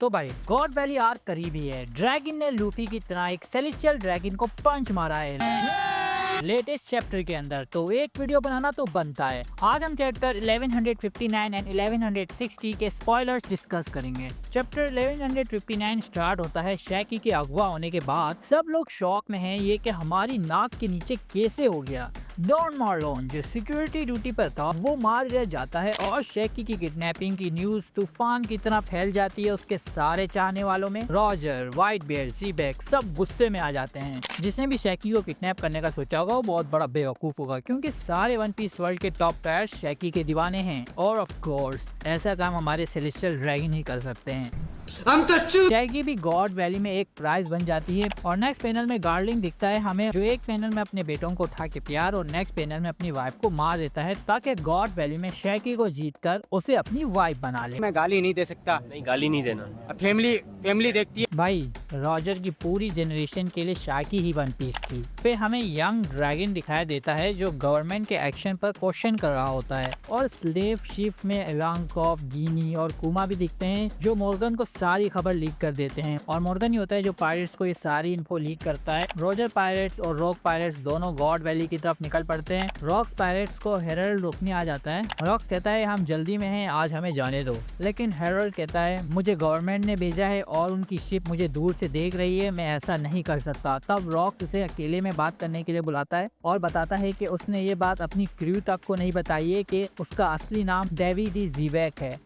तो भाई God valley arc करीब ही है। ड्रैगन ने लूफी की तरह एक सेलेस्टियल ड्रैगन को पंच मारा है लेटेस्ट चैप्टर के अंदर, तो एक वीडियो बनाना तो बनता है। आज हम चैप्टर 1159 एंड 1160 के स्पॉयलर्स डिस्कस करेंगे। चैप्टर 1159 स्टार्ट होता है शैकी के अगवा होने के बाद। सब लोग शॉक में हैं ये कि हमारी नाक के नीचे कैसे हो गया। डॉन मार्लोन जो सिक्योरिटी ड्यूटी पर था वो मार दिया जाता है और शैकी की किडनैपिंग की न्यूज तूफान की तरह फैल जाती है उसके सारे चाहने वालों में। रॉजर, व्हाइट बियर, ज़ीबैक सब गुस्से में आ जाते हैं। जिसने भी शैकी को किडनैप करने का सोचा होगा वो बहुत बड़ा बेवकूफ होगा, क्योंकि सारे वन पीस वर्ल्ड के टॉप प्लेयर्स शैकी के दीवाने हैं और ऑफ कोर्स ऐसा काम हमारे सेलेस्टियल ड्रैगन ही कर सकते हैं। शैकी भी गॉड वैली में एक प्राइज बन जाती है और नेक्स्ट पैनल में गार्लिंग दिखता है हमें, जो एक पैनल में अपने बेटों को उठा के प्यार और नेक्स्ट पैनल में अपनी वाइफ को मार देता है ताकि गॉड वैली में शैकी को जीतकर उसे अपनी वाइफ बना ले। मैं गाली नहीं दे सकता। नहीं, गाली नहीं देना। फैमिली देखती है। भाई रॉजर की पूरी जनरेशन के लिए शैकी ही वन पीस थी। फिर हमें यंग ड्रैगन दिखाई देता है जो गवर्नमेंट के एक्शन पर क्वेश्चन कर रहा होता है, और स्लेव शिप में इवांकोव, गिनी और कुमा भी दिखते हैं जो मॉर्गन को सारी खबर लीक कर देते हैं। और मॉर्गन ही होता है जो पायरेट्स को ये सारी इन्फो लीक करता है। रॉजर पायरेट्स और रॉक पायरेट्स दोनों गॉड वैली की तरफ निकल पड़ते हैं। रॉक्स पायरेट्स को हेरल्ड रोकने आ जाता है। रॉक्स कहता है हम जल्दी में हैं, आज हमें जाने दो, लेकिन हेरल्ड कहता है मुझे गवर्नमेंट ने भेजा है और उनकी शिप मुझे दूर से देख रही है, मैं ऐसा नहीं कर सकता। तब रॉक्स उसे अकेले में बात करने के लिए बुलाता है और बताता है कि उसने ये बात अपनी क्रू तक को नहीं बताई है कि उसका असली नाम डेविड डी ज़ीबैक है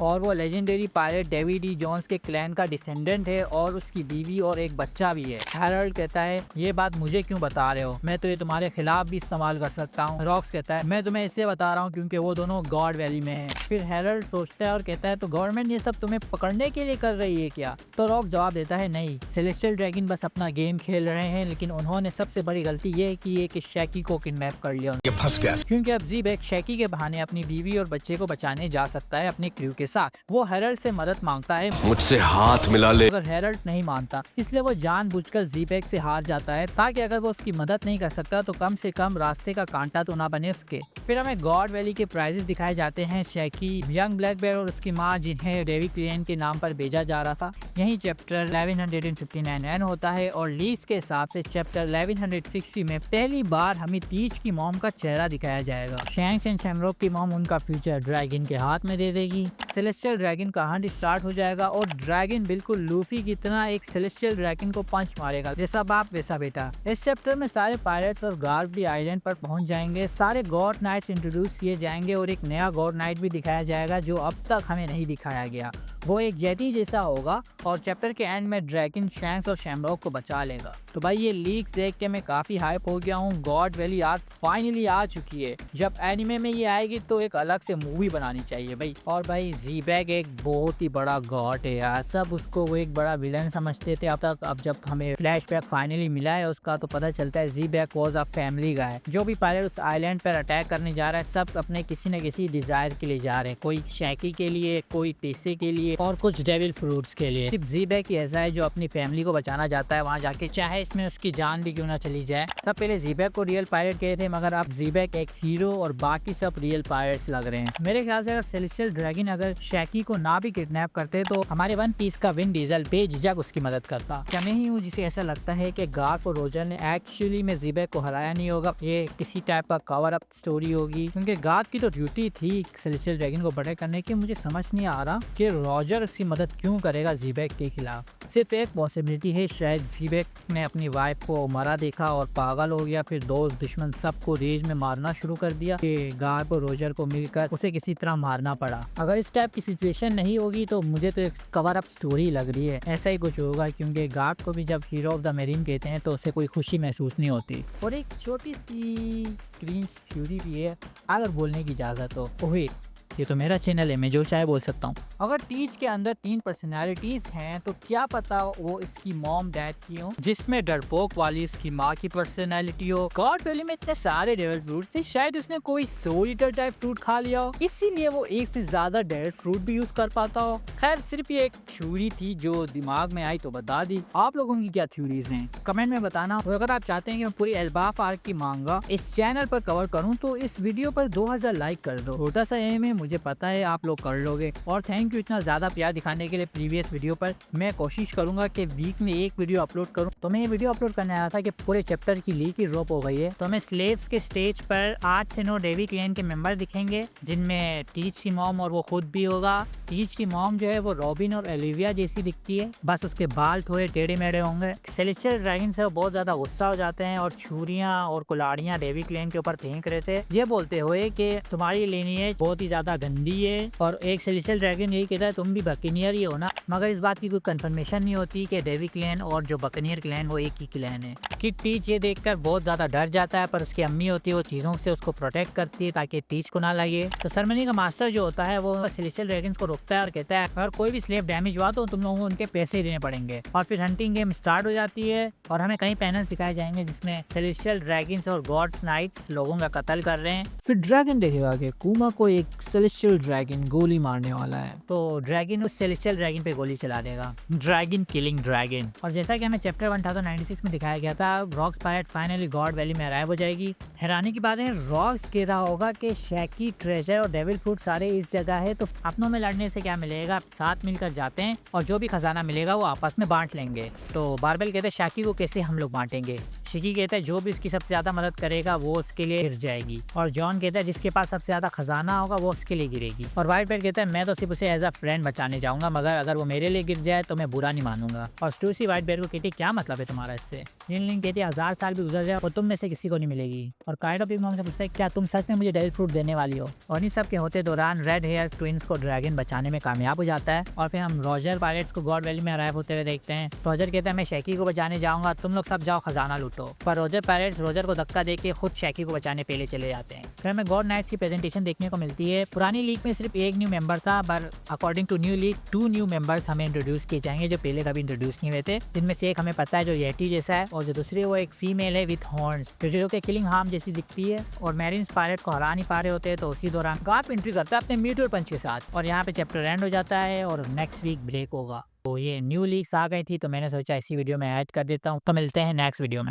और वो legendary pilot David D Jones के क्लैन का डिसेंडेंट है और उसकी बीवी और एक बच्चा भी है। हेरल्ड कहता है ये बात मुझे क्यों बता रहे हो, मैं तो ये तुम्हारे खिलाफ भी इस्तेमाल कर सकता हूँ। रॉक्स कहता है मैं तुम्हें इसलिए बता रहा हूँ क्योंकि वो दोनों गॉड वैली में है। फिर हेरल्ड सोचता है और कहता है तो गवर्नमेंट ये सब तुम्हें पकड़ने के लिए कर रही है क्या? तो रॉक जवाब देता है नहीं, सेलेस्टियल ड्रैगन बस अपना गेम खेल रहे हैं, लेकिन उन्होंने सबसे बड़ी गलती ये की है कि शैकी को किडनैप कर लिया। ये फंस गया। क्योंकि अब ज़ीबैक शैकी के बहाने अपनी बीवी और बच्चे को बचाने जा सकता है अपने क्रू के साथ। वो हेरल्ड से मदद मांगता है, मुझसे हाथ मिला ले। अगर हेरल्ड नहीं मानता, इसलिए वो जानबूझकर ज़ीबैक से हार जाता है ताकि अगर वो उसकी मदद नहीं कर सकता तो कम से कम रास्ते का कांटा तो ना बने उसके। फिर हमें गॉड वैली के प्राइजेस दिखाए जाते हैं। शैकी, यंग ब्लैक बेयर और उसकी माँ जिन्हें डेविड क्लेन के नाम पर भेजा जा रहा था। यही चैप्टर 1159 एंड होता है और लीज के हिसाब से चैप्टर 1160 में पहली बार हमें टीच की मॉम का चेहरा दिखाया जाएगा। शैंक्स एंड शैमरॉक की मॉम उनका फ्यूचर ड्रैगन के हाथ में दे देगी। सेलेस्टियल ड्रैगन का हंट स्टार्ट हो जाएगा और ड्रैगन बिल्कुल लूफी की तरह एक सेलेस्टियल ड्रैगन को पंच मारेगा, जैसा बाप वैसा बेटा। इस चैप्टर में सारे पायरेट्स और गार्ड भी आइलैंड पर पहुंच जाएंगे। सारे गॉड नाइट्स इंट्रोड्यूस किए जाएंगे और एक नया गॉड नाइट भी दिखाया जाएगा जो अब तक हमें नहीं दिखाया गया। वो एक जेटी जैसा होगा और चैप्टर के एंड में ड्रैगन शैंक्स और शैमरॉक को बचा लेगा। तो भाई ये लीक्स देख के मैं काफी हाइप हो गया हूँ। गॉड वैली आर्क फाइनली आ चुकी है। जब एनिमे में ये आएगी तो एक अलग से मूवी बनानी चाहिए भाई। और भाई ज़ीबैक एक बहुत ही बड़ा गॉड है यार, सब उसको वो एक बड़ा विलन समझते थे अब तक। अब जब हमें फ्लैशबैक फाइनली मिला है उसका तो पता चलता है ज़ीबैक वाज अ फैमिली गाय। जो भी पायलट उस आइलैंड पर अटैक करने जा रहा है सब अपने किसी न किसी डिजायर के लिए जा रहे हैं। कोई शैकी के लिए, कोई पैसे के लिए और कुछ डेविल फ्रूट्स के लिए। सिर्फ ज़ीबैक ही ऐसा है जो अपनी फैमिली को बचाना चाहता है वहाँ जाके, चाहे इसमें उसकी जान भी क्यों ना चली जाए। सब पहले ज़ीबैक को रियल पायलट कहे थे, मगर अब ज़ीबैक एक हीरो और बाकी सब रियल पायलट्स लग रहे हैं। मेरे ख्याल से अगर सेलेस्टियल ड्रैगन अगर शैकी को ना भी किडनैप करते तो हमारे वन पीस का विन डीजल बेझिझक उसकी मदद करता। क्या मैं ही हूँ जिसे ऐसा लगता है कि गार्क और रोजर ने एक्चुअली में ज़ीबैक को हराया नहीं होगा, ये किसी टाइप का कवर अप स्टोरी होगी, क्योंकि गार्क की तो ड्यूटी थी सेलेस्टियल ड्रैगन को बड़े करने की। मुझे समझ नहीं आ रहा कि रॉजर उसकी मदद क्यों करेगा ज़ीबैक के खिलाफ। सिर्फ एक पॉसिबिलिटी है, शायद ज़ीबैक ने अपनी वाइफ को मरा देखा और पागल हो गया, फिर दोस्त दुश्मन सबको रेज में मारना शुरू कर दिया कि गार्क और रोजर को मिलकर उसे किसी तरह मारना पड़ा। अगर इस टाइप की सिचुएशन नहीं होगी तो मुझे तो एक कवर अप स्टोरी लग रही है, ऐसा ही कुछ होगा, क्योंकि गार्ड को भी जब हीरो ऑफ द मेरीन कहते हैं तो उसे कोई खुशी महसूस नहीं होती। और एक छोटी सी क्रिंज थ्योरी भी है अगर बोलने की इजाजत हो। ओहे ये तो मेरा चैनल है, मैं जो चाहे बोल सकता हूँ। अगर टीच के अंदर 3 पर्सनैलिटीज हैं तो क्या पता वो इसकी मॉम डैड की हो, जिसमें डरपोक वाली इसकी माँ की पर्सनैलिटी हो। गॉड वैली में इतने सारे डेविल फ्रूट थे, शायद उसने कोई सोल ईटर टाइप फ्रूट खा लिया हो, इसीलिए वो एक से ज्यादा डेविल फ्रूट भी यूज कर पाता हो। खैर सिर्फ ये एक थ्योरी थी जो दिमाग में आई तो बता दी। आप लोगों की क्या थ्योरीज हैं कमेंट में बताना। और अगर आप चाहते हैं कि मैं पूरी एल्बाफ आर्क की मांगा इस चैनल पर कवर करूँ तो इस वीडियो पर 2000 लाइक कर दो। छोटा सा एम है, मुझे पता है आप लोग कर लोगे। और थैंक यू इतना ज़्यादा प्यार दिखाने के लिए प्रीवियस वीडियो पर। मैं कोशिश करूंगा कि वीक में एक वीडियो अपलोड करूं। तो मैं ये वीडियो अपलोड करने आया था कि पूरे चैप्टर की लीक ही ड्रॉप हो गई है। तो हमें स्लेव्स के स्टेज पर 8 से 9 डेवी क्लैन के मेंबर दिखेंगे, जिनमें टीच की मॉम और वो खुद भी होगा। टीच की मॉम जो है वो रॉबिन और ओलिविया जैसी दिखती है, बस उसके बाल थोड़े टेढ़े मेढ़े होंगे। सेलेस्टियल ड्रैगन से वो बहुत ज्यादा गुस्सा हो जाते हैं और छुरियां और कुल्हाड़ियां डेवी क्लैन के ऊपर फेंक रहे थे, ये बोलते हुए कि तुम्हारी लिनिएज बहुत ही ज्यादा गंदी है। और एक सेलेस्टियल ड्रैगन यही कहता है तुम भी बकनियर ही हो ना, मगर इस बात की कोई कंफर्मेशन नहीं होती कि डेवी क्लैन और जो बकनियर क्लैन वो एक ही क्लैन है। किड टीच ये देखकर बहुत ज्यादा डर जाता है, पर उसकी अम्मी होती है वो चीजों से उसको प्रोटेक्ट करती है ताकि टीच को ना लगे। तो सेरेमनी का मास्टर जो होता है वो सेलेस्टियल ड्रैगन्स को रोकता है और कहता है अगर कोई भी स्लेव डैमेज हुआ तो तुम लोगों को उनके पैसे देने पड़ेंगे। और फिर हंटिंग गेम स्टार्ट हो जाती है और हमें कई पैनल्स दिखाए जाएंगे जिसमें सेलेस्टियल ड्रैगन्स और गॉड्स नाइट्स लोगों का कत्ल कर रहे हैं। फिर ड्रैगन देखेगा कि कुमा को एक सेलेस्टियल ड्रैगन गोली मारने वाला है, तो ड्रैगन उस सेलेस्टियल ड्रैगन पे गोली चला देगा। Dragon killing dragon. और जैसा कि हमें चैप्टर 1096 में दिखाया गया था, rocks pirate finally God valley में अराइव हो जाएगी। हैरानी की बात है रॉक्स कह रहा होगा कि शैकी, ट्रेजर और डेविल फ्रूट सारे इस जगह है, तो अपनों में लड़ने से क्या मिलेगा, साथ मिलकर जाते हैं और जो भी खजाना मिलेगा वो आपस में बांट लेंगे। तो बारबेल कहते हैं शैकी को कैसे हम लोग बांटेंगे। शिकी कहता है जो भी उसकी सबसे ज्यादा मदद करेगा वो उसके लिए गिर जाएगी। और जॉन कहता है जिसके पास सबसे ज्यादा खजाना होगा वो उसके लिए गिरेगी। और व्हाइट बेल्ट कहता है मैं तो सिर्फ उसे एज अ फ्रेंड बचाने जाऊंगा, मगर अगर वो मेरे लिए गिर जाए तो मैं बुरा नहीं मानूंगा। और स्टूसी व्हाइट बेल्ट को कहती क्या मतलब है तुम्हारा इससे। लिन कहती है 1000 साल भी गुजर जाए और तुम में से किसी को नहीं मिलेगी। और काइडो बिग मॉम से पूछता है क्या तुम सच में मुझे डेविल फ्रूट देने वाली हो। और इन सब के होते दौरान रेड हेयर ट्विंस को ड्रैगन बचाने में कामयाब हो जाता है। और फिर हम रॉजर पायरेट्स को गॉड वैली में अराइव होते हुए देखते हैं। रॉजर कहता है मैं शैकी को बचाने जाऊंगा, तुम लोग सब जाओ खजाना लूटो। पर रॉजर पायरेट्स रॉजर को धक्का देके खुद शैकी को बचाने पहले चले जाते हैं। फिर हमें गॉड नाइट्स की प्रेजेंटेशन देखने को मिलती है। पुरानी लीग में सिर्फ एक न्यू मेंबर था, पर according to new league 2 new members हमें इंट्रोड्यूस किए जाएंगे जो पहले कभी इंट्रोड्यूस नहीं हुए थे। जिनमें से एक हमें पता है जो येटी जैसा है और जो दूसरी वो एक फीमेल है विथ हॉर्न्स जो के किलिंग हार्म जैसी दिखती है। और मैरिन्स पायरेट को हरा नहीं पा रहे होते तो उसी दौरान गार्प एंट्री करता है अपने मीटर पंच के साथ। और यहाँ पे चैप्टर एंड हो जाता है और नेक्स्ट वीक ब्रेक होगा। तो ये न्यू लीग्स आ गई थी तो मैंने सोचा इसी वीडियो में ऐड कर देता हूँ। तो मिलते हैं नेक्स्ट वीडियो में।